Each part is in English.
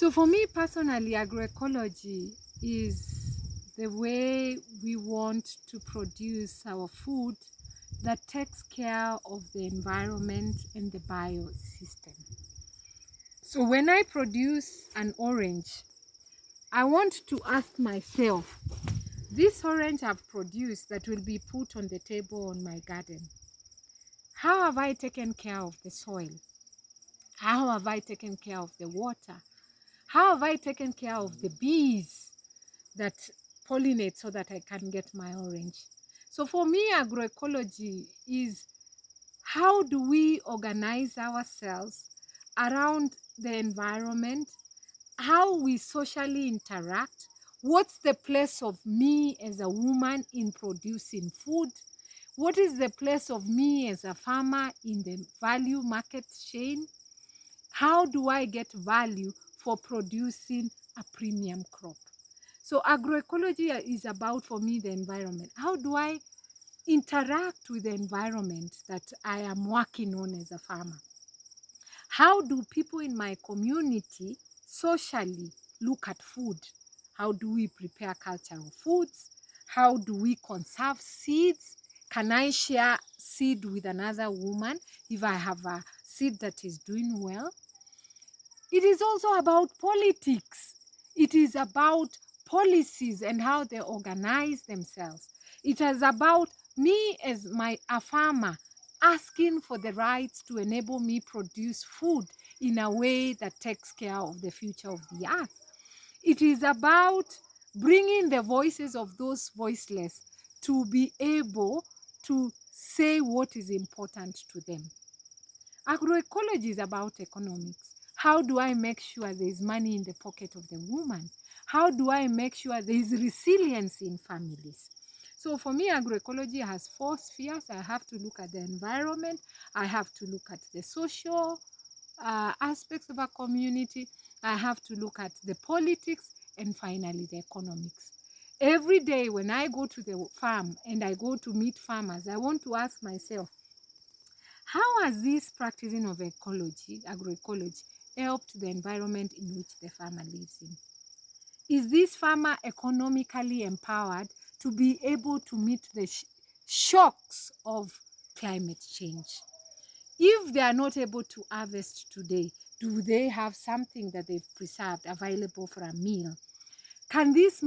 So for me personally, agroecology is the way we want to produce our food that takes care of the environment and the biosystem. So when I produce an orange, I want to ask myself, this orange I've produced that will be put on the table on my garden, how have I taken care of the soil? How have I taken care of the water? How have I taken care of the bees that pollinate so that I can get my orange? So for me, agroecology is how do we organize ourselves around the environment, how we socially interact, what's the place of me as a woman in producing food, what is the place of me as a farmer in the value market chain, how do I get value for producing a premium crop. So agroecology is about, for me, the environment. How do I interact with the environment that I am working on as a farmer? How do people in my community socially look at food? How do we prepare cultural foods? How do we conserve seeds? Can I share seed with another woman if I have a seed that is doing well? It is also about politics. It is about policies and how they organize themselves. It is about me as a farmer asking for the rights to enable me produce food in a way that takes care of the future of the earth. It is about bringing the voices of those voiceless to be able to say what is important to them. Agroecology is about economics. How do I make sure there is money in the pocket of the woman? How do I make sure there is resilience in families? So for me, agroecology has four spheres. I have to look at the environment. I have to look at the social aspects of our community. I have to look at the politics, and finally the economics. Every day when I go to the farm and I go to meet farmers, I want to ask myself, how has this practicing of agroecology, helped the environment in which the farmer lives in? Is this farmer economically empowered to be able to meet the shocks of climate change? If they are not able to harvest today, do they have something that they've preserved available for a meal? Can these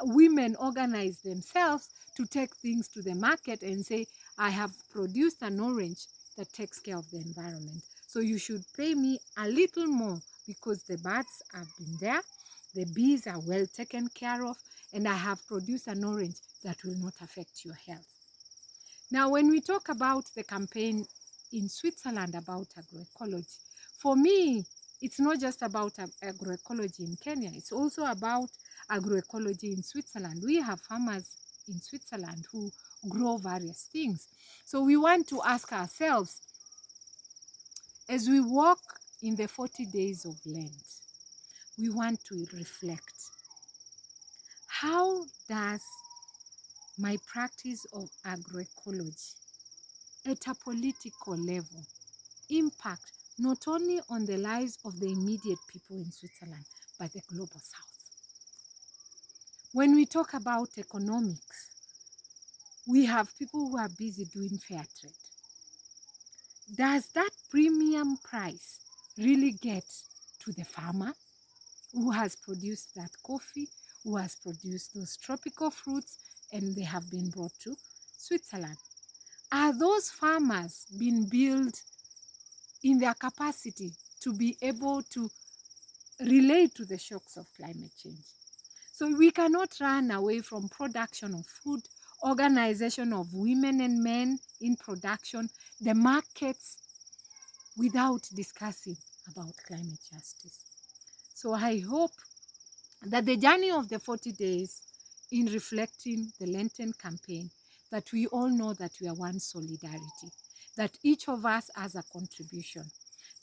women organize themselves to take things to the market and say, I have produced an orange that takes care of the environment, so you should pay me a little more because the birds have been there, the bees are well taken care of, and I have produced an orange that will not affect your health. Now, when we talk about the campaign in Switzerland about agroecology, for me, it's not just about agroecology in Kenya, it's also about agroecology in Switzerland. We have farmers in Switzerland who grow various things. So we want to ask ourselves, as we walk in the 40 days of Lent, we want to reflect. How does my practice of agroecology at a political level impact not only on the lives of the immediate people in Switzerland, but the global south? When we talk about economics, we have people who are busy doing fair trade. Does that premium price really get to the farmer who has produced that coffee, who has produced those tropical fruits, and they have been brought to Switzerland? Are those farmers being built in their capacity to be able to relate to the shocks of climate change? So we cannot run away from production of food, organization of women and men in production, the markets, without discussing about climate justice. So I hope that the journey of the 40 days in reflecting the Lenten campaign, that we all know that we are one solidarity, that each of us has a contribution,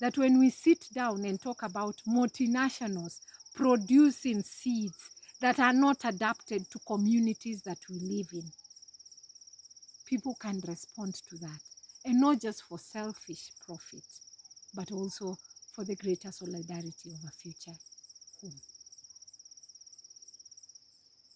that when we sit down and talk about multinationals producing seeds that are not adapted to communities that we live in, people can respond to that, and not just for selfish profit, but also for the greater solidarity of a future home.